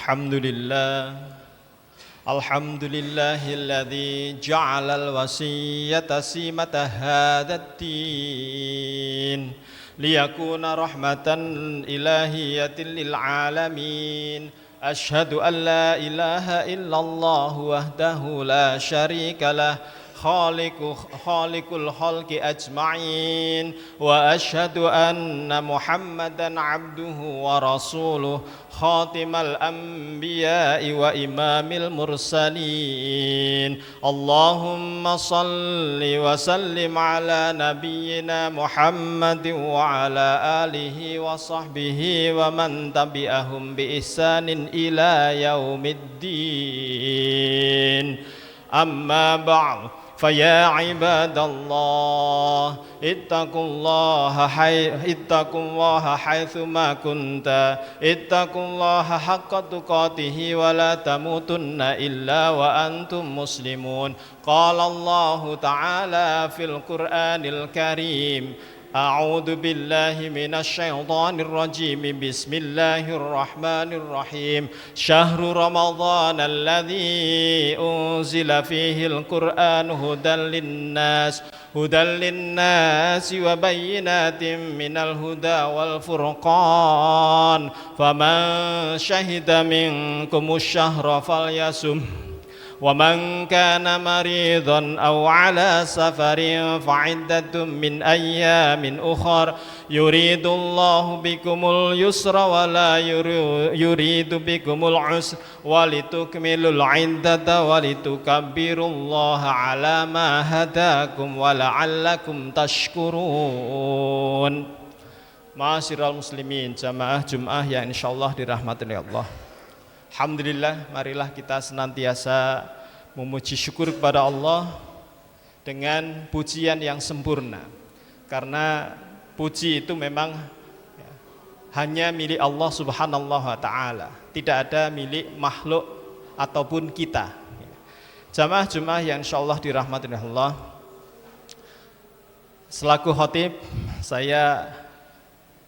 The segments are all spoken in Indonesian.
Alhamdulillahilladzi ja'alal wasiyyata simata hadzal din liyakuna rahmatan ilahiyatin lil alamin. Asyhadu an la ilaha illallah wahdahu la syarika lah khaliqul khalqi ajma'in wa asyhadu anna Muhammadan abduhu wa rasuluh khatimal anbiya'i wa imamil mursalin. Allahumma salli wa sallim ala nabiyyina Muhammadin wa ala alihi wa sahbihi wa man tabi'ahum bi ihsanin ila yaumiddin. Amma ba'd. فيا عباد الله اتقوا الله حيثما كنت اتقوا الله حق تقاته ولا تموتن إلا وأنتم مسلمون. قال الله تعالى في القرآن الكريم أعوذ بالله من الشيطان الرجيم بسم الله الرحمن الرحيم شهر رمضان الذي أنزل فيه القرآن هدى للناس وبينات من الهدى والفرقان فمن شهد منكم الشهر فليصم ومن كان مريضا أو على سفر فعدة من أيام أخر يريد الله بكم اليسر ولا يريد بكم العسر ولتكملوا العدة ولتكبروا الله على ما هداكم ولعلكم تشكرون. Ma'asyiral muslimin, jamaah Jum'ah yang insyaallah dirahmati oleh Allah. Alhamdulillah, marilah kita senantiasa memuji syukur kepada Allah dengan pujian yang sempurna. Karena puji itu memang hanya milik Allah Subhanahu wa taala, tidak ada milik makhluk ataupun kita. Jamaah Jumat yang insyaallah dirahmati oleh Allah. Selaku khatib, saya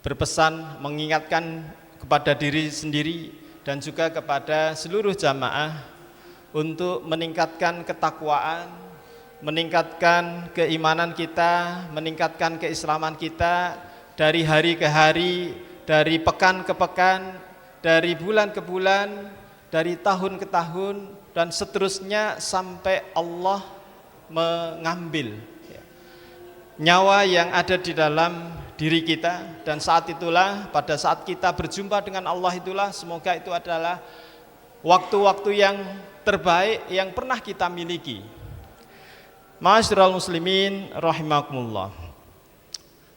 berpesan mengingatkan kepada diri sendiri dan juga kepada seluruh jamaah untuk meningkatkan ketakwaan, meningkatkan keimanan kita, meningkatkan keislaman kita dari hari ke hari, dari pekan ke pekan, dari bulan ke bulan, dari tahun ke tahun, dan seterusnya sampai Allah mengambil nyawa yang ada di dalam diri kita. Dan saat itulah, pada saat kita berjumpa dengan Allah itulah, semoga itu adalah waktu-waktu yang terbaik yang pernah kita miliki. Ma'asyiral muslimin rahimakumullah.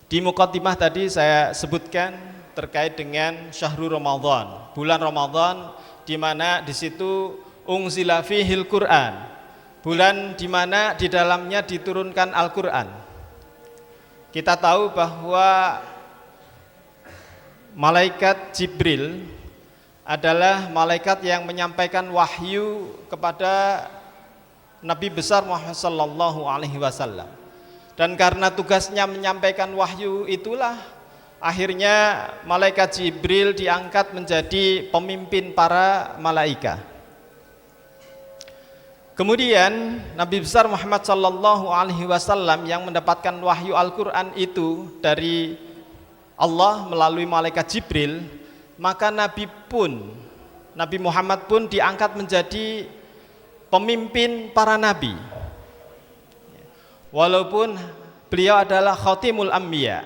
Di muqaddimah tadi saya sebutkan terkait dengan syahrul Ramadan, bulan Ramadan, di mana di situ unzila fihil Quran, bulan di mana di dalamnya diturunkan Al-Quran. Kita tahu bahwa malaikat Jibril adalah malaikat yang menyampaikan wahyu kepada Nabi besar Muhammad sallallahu alaihi wasallam. Dan karena tugasnya menyampaikan wahyu itulah akhirnya malaikat Jibril diangkat menjadi pemimpin para malaikat. Kemudian Nabi besar Muhammad sallallahu alaihi wasallam yang mendapatkan wahyu Al-Qur'an itu dari Allah melalui malaikat Jibril, maka Nabi Muhammad pun diangkat menjadi pemimpin para nabi. Walaupun beliau adalah khatimul anbiya,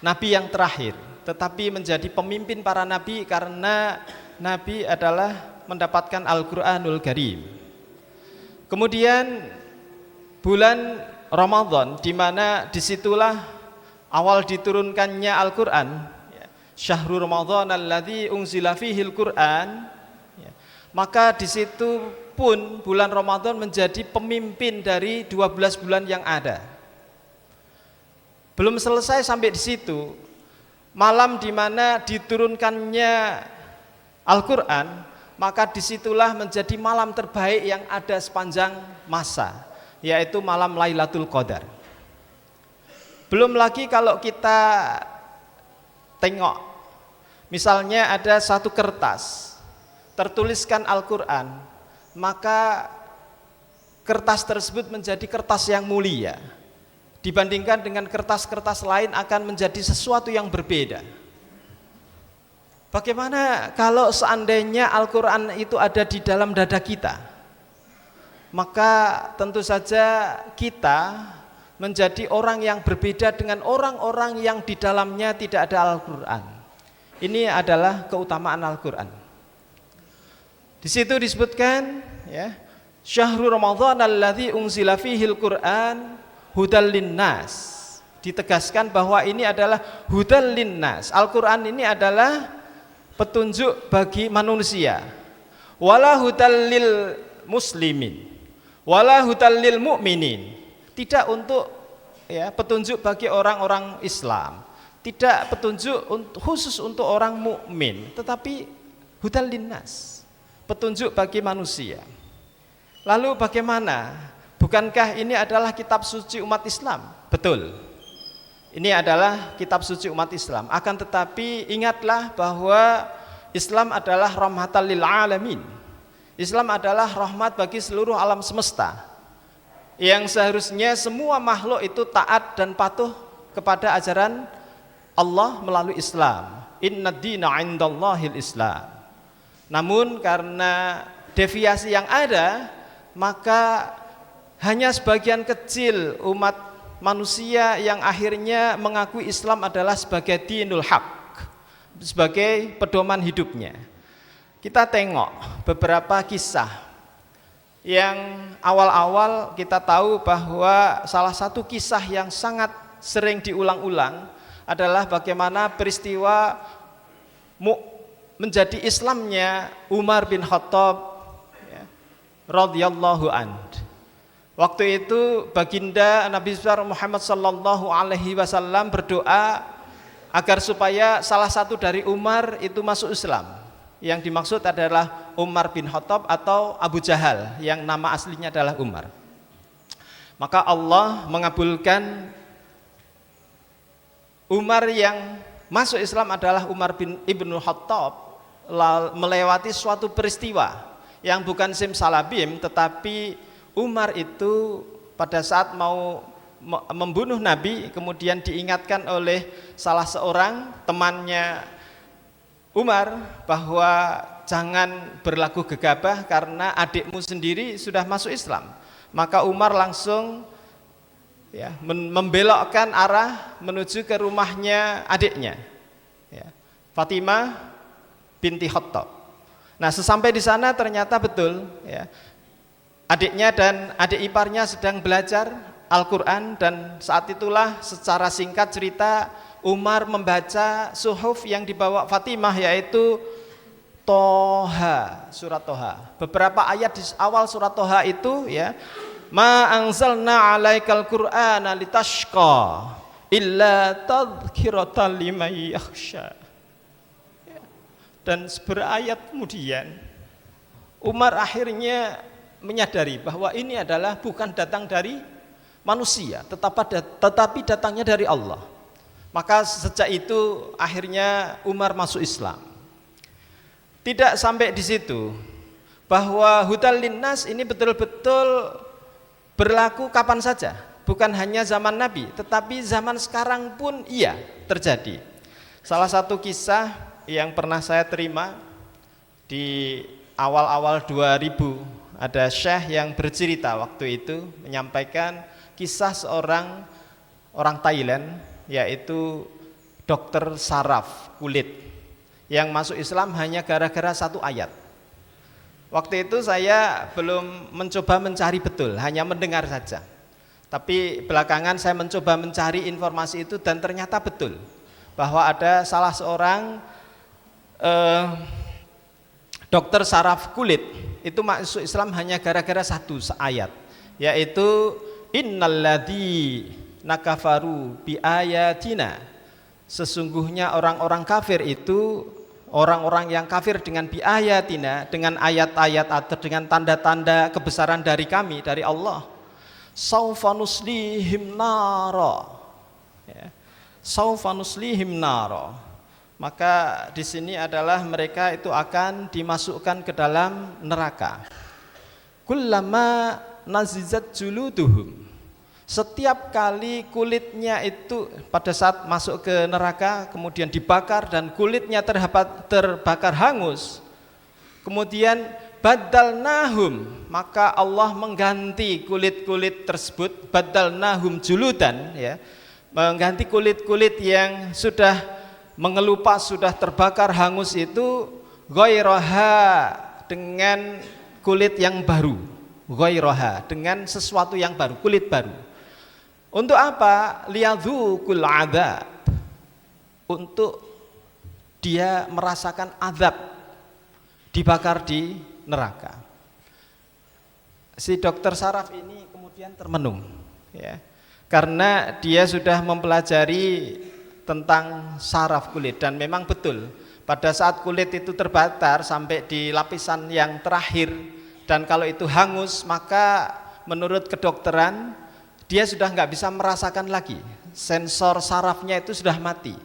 nabi yang terakhir, tetapi menjadi pemimpin para nabi karena nabi adalah mendapatkan Al-Qur'anul Karim. Kemudian bulan Ramadan, di mana disitulah awal diturunkannya Al-Quran, syahrul Ramadan alladzi unzila fihil Quran, maka disitu pun bulan Ramadan menjadi pemimpin dari 12 bulan yang ada. Belum selesai sampai di situ, malam di mana diturunkannya Al-Quran, maka disitulah menjadi malam terbaik yang ada sepanjang masa, yaitu malam Lailatul Qadar. Belum lagi kalau kita tengok, misalnya ada satu kertas tertuliskan Al-Quran, maka kertas tersebut menjadi kertas yang mulia. Dibandingkan dengan kertas-kertas lain akan menjadi sesuatu yang berbeda. Bagaimana kalau seandainya Al-Quran itu ada di dalam dada kita? Maka tentu saja kita menjadi orang yang berbeda dengan orang-orang yang di dalamnya tidak ada Al-Quran. Ini adalah keutamaan Al-Quran. Di situ disebutkan, ya, Syahrul Ramadan alladzi unzila fihil Qur'an hudal linnas. Ditegaskan bahwa ini adalah hudal linnas. Al-Quran ini adalah petunjuk bagi manusia. Wala hudal lil muslimin. Wala hudal lil mu'minin. Tidak untuk, ya, petunjuk bagi orang-orang Islam. Tidak petunjuk khusus untuk orang mukmin, tetapi hudal linnas, petunjuk bagi manusia. Lalu bagaimana? Bukankah ini adalah kitab suci umat Islam? Betul. Ini adalah kitab suci umat Islam. Akan tetapi ingatlah bahwa Islam adalah rahmatan lil alamin. Islam adalah rahmat bagi seluruh alam semesta, yang seharusnya semua makhluk itu taat dan patuh kepada ajaran Allah melalui Islam. Inna dina indallahil Islam. Namun karena deviasi yang ada, maka hanya sebagian kecil umat manusia yang akhirnya mengakui Islam adalah sebagai dinul haq, sebagai pedoman hidupnya. Kita tengok beberapa kisah yang awal-awal kita tahu bahwa salah satu kisah yang sangat sering diulang-ulang adalah bagaimana peristiwa menjadi Islamnya Umar bin Khattab, ya, radhiyallahu anhu. Waktu itu baginda Nabi Muhammad sallallahu alaihi wasallam berdoa agar supaya salah satu dari Umar itu masuk Islam. Yang dimaksud adalah Umar bin Khattab atau Abu Jahal yang nama aslinya adalah Umar. Maka Allah mengabulkan Umar yang masuk Islam adalah Umar bin Ibnu Khattab melewati suatu peristiwa yang bukan simsalabim, tetapi Umar itu pada saat mau membunuh Nabi kemudian diingatkan oleh salah seorang temannya Umar bahwa jangan berlaku gegabah karena adikmu sendiri sudah masuk Islam. Maka Umar langsung, ya, membelokkan arah menuju ke rumahnya adiknya, ya, Fatimah binti Khattab. Nah, sesampai di sana ternyata betul, ya, adiknya dan adik iparnya sedang belajar Al-Quran, dan saat itulah secara singkat cerita Umar membaca suhuf yang dibawa Fatimah, yaitu Toha, surat Toha. Beberapa ayat di awal surat Toha itu, ya, ma anzalna alaikal qur'ana litashqa illa tadhkiratan liman yakhsha. Dan seberayat kemudian Umar akhirnya menyadari bahwa ini adalah bukan datang dari manusia, tetapi datangnya dari Allah. Maka sejak itu akhirnya Umar masuk Islam. Tidak sampai di situ, bahwa hudal linnas ini betul-betul berlaku kapan saja, bukan hanya zaman Nabi, tetapi zaman sekarang pun iya terjadi. Salah satu kisah yang pernah saya terima di awal-awal 2000, ada syekh yang bercerita waktu itu menyampaikan kisah seorang orang Thailand, yaitu dokter saraf kulit yang masuk Islam hanya gara-gara satu ayat. Waktu itu saya belum mencoba mencari betul, hanya mendengar saja. Tapi belakangan saya mencoba mencari informasi itu dan ternyata betul bahwa ada salah seorang dokter saraf kulit itu masuk Islam hanya gara-gara satu ayat, yaitu innalladzi nakafaru bi ayatina. Sesungguhnya orang-orang kafir itu orang-orang yang kafir dengan bi ayatina, dengan ayat-ayat atau dengan tanda-tanda kebesaran dari kami, dari Allah. Saufa nuslihim nara, ya. Saufa nuslihim nara, maka di sini adalah mereka itu akan dimasukkan ke dalam neraka. Kullama nazizat juluduhum, setiap kali kulitnya itu pada saat masuk ke neraka kemudian dibakar dan kulitnya terbakar hangus, kemudian badalnahum, maka Allah mengganti kulit-kulit tersebut, badalnahum juludan, ya, mengganti kulit-kulit yang sudah mengelupas, sudah terbakar hangus itu, ghairaha, dengan kulit yang baru, ghairaha, dengan sesuatu yang baru, kulit baru. Untuk apa? Liyadzuqul adzab, untuk dia merasakan azab, dibakar di neraka. Si dokter saraf ini kemudian termenung, ya, karena dia sudah mempelajari tentang saraf kulit, dan memang betul pada saat kulit itu terbakar sampai di lapisan yang terakhir, dan kalau itu hangus, maka menurut kedokteran dia sudah nggak bisa merasakan lagi, sensor sarafnya itu sudah mati.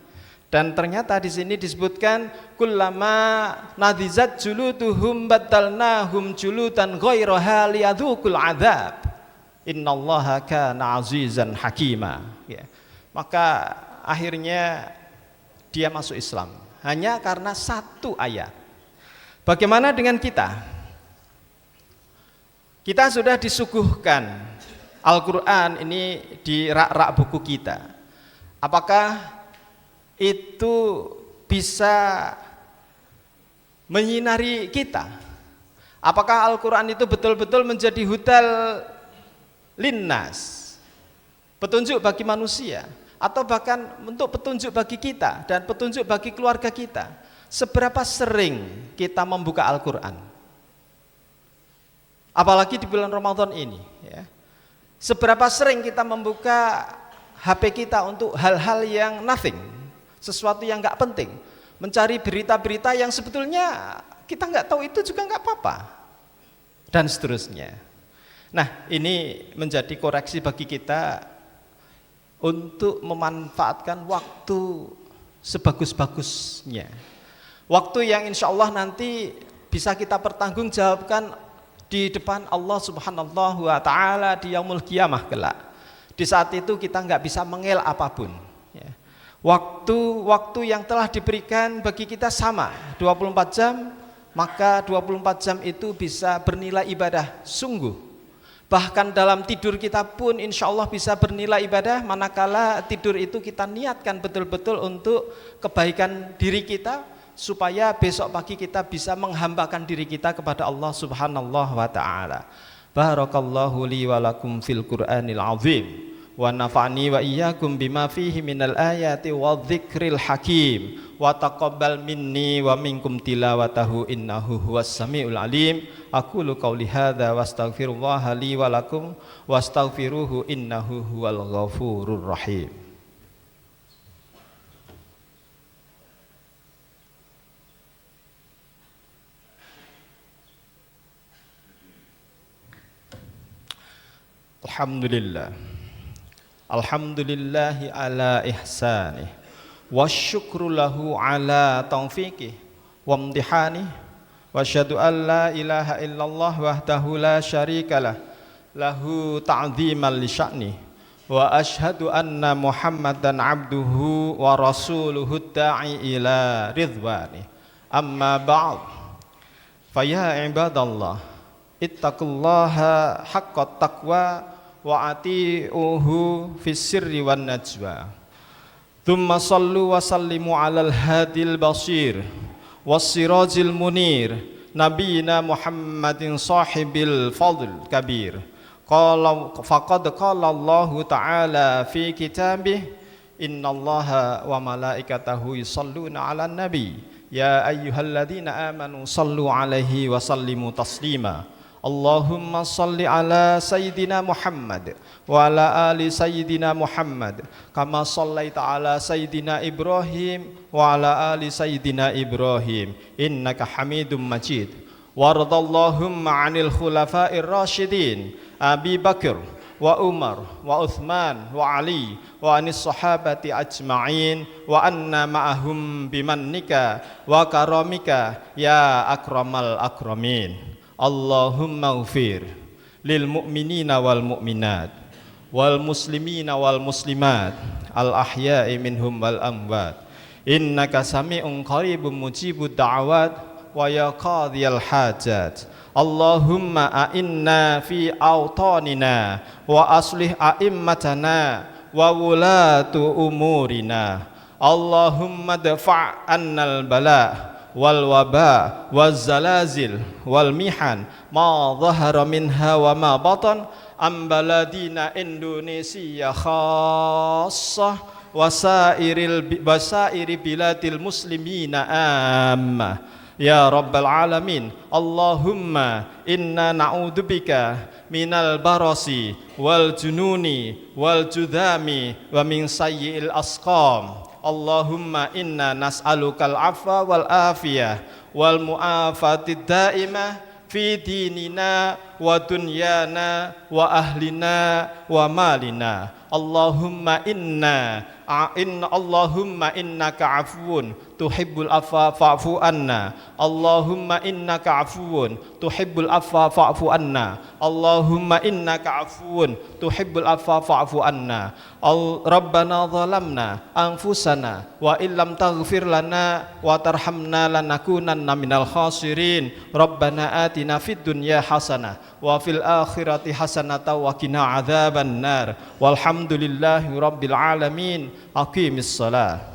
Dan ternyata di sini disebutkan kullama nadizat juluduhum badalnahum juludan ghairaha liyadzuqul adzab innallaha kana azizan hakima, ya. Maka akhirnya dia masuk Islam hanya karena satu ayat. Bagaimana dengan kita? Kita sudah disuguhkan Al-Quran ini di rak-rak buku kita. Apakah itu bisa menyinari kita? Apakah Al-Quran itu betul-betul menjadi hudal linnas, petunjuk bagi manusia, atau bahkan untuk petunjuk bagi kita dan petunjuk bagi keluarga kita? Seberapa sering kita membuka Al-Quran? Apalagi di bulan Ramadan ini, ya. Seberapa sering kita membuka HP kita untuk hal-hal yang nothing, sesuatu yang nggak penting, mencari berita-berita yang sebetulnya kita nggak tahu itu juga nggak apa-apa, dan seterusnya. Nah, ini menjadi koreksi bagi kita untuk memanfaatkan waktu sebagus-bagusnya, waktu yang insya Allah nanti bisa kita pertanggungjawabkan di depan Allah Subhanahu wa ta'ala di yaumul qiyamah kelak. Di saat itu kita nggak bisa mengelak apapun, ya. Waktu yang telah diberikan bagi kita sama 24 jam, maka 24 jam itu bisa bernilai ibadah sungguh. Bahkan dalam tidur kita pun insya Allah bisa bernilai ibadah, manakala tidur itu kita niatkan betul-betul untuk kebaikan diri kita, supaya besok pagi kita bisa menghambakan diri kita kepada Allah Subhanahu wa ta'ala. Barakallahu li wa lakum fil Qur'anil azim, wa nafa'ni wa iyyakum bima fihi minal ayati wa dzikril hakim, wa taqabbal minni wa minkum tilawatahu innahu huwas samiul alim. Aqulu qauli hadza wastaghfirullaha li wa lakum wastaghfiruhu innahu huwal ghafurur rahim. Alhamdulillah, alhamdulillahi ala ihsanih, wasyukru lahu ala taufiqih wa imtihanih, wa asyhadu an la ilaha illallah wahdahu la syarikalah, lahu ta'ziman li sya'nih, wa asyhadu anna muhammadan abduhu wa rasuluhu da'i ila ridwanih. Amma ba'd, faya ibadallah, ittaqullaha haqqa taqwa wa ati'uhu fis sirri wan najwa. Thumma sallu wa sallimu alal hadil basir was sirajil munir, nabiyina Muhammadin sahibil fadl kabir. Faqad qala Allah ta'ala fi kitabih, innallaha wa malaikatahu yusalluna 'alan nabi, ya ayyuhalladzina amanu sallu 'alaihi wa sallimu taslima. Allahumma salli ala sayyidina Muhammad wa ala ali sayyidina Muhammad kama sallaita ala sayyidina Ibrahim wa ala ali sayyidina Ibrahim innaka Hamidum Majid. Wardallahumma 'anil khulafa'ir rasyidin Abi Bakr wa Umar wa Uthman wa Ali wa anis sahabati ajma'in wa anna ma'ahum bimannika wa karamika ya akramal akramin. Allahumma ghfir lil mu'minina wal mu'minat wal muslimina wal muslimat al ahya'i minhum wal amwat innaka sami'un qaribun mujibud da'awat wa ya qadhiyal hajat. Allahumma a'inna fi awtanina wa aslih a'immatana wa wulatu umurina. Allahumma dafa' annal bala wal waba waz zalazil wal mihan ma dhahara minha wa ma batan am baladina Indonesia khassah wasairi biladil muslimina amma ya rabbal alamin. Allahumma inna na'udzubika minal barasi wal jununi wal judhami wa min sayyi'il asqam. Allahumma inna nas'alukal afwa wal afiyah wal mu'afatid daimah fi dinina wa dunyana wa ahlina wa malina. Allahumma innaka afuwun tuhibbul afwa fa'fu anna. Allahumma innaka afuwun tuhibbul afwa fa'fu anna. Allahumma innaka afuwun tuhibbul afwa fa'fu anna. Rabbana zalamna anfusana wa illam taghfir lana wa tarhamna lanakunanna minal khasirin. Rabbana atina fid dunya hasanah wa fil akhirati hasanatan wa qina adzaban nar. Walhamdulillahi rabbil alamin. Aqimis shalah.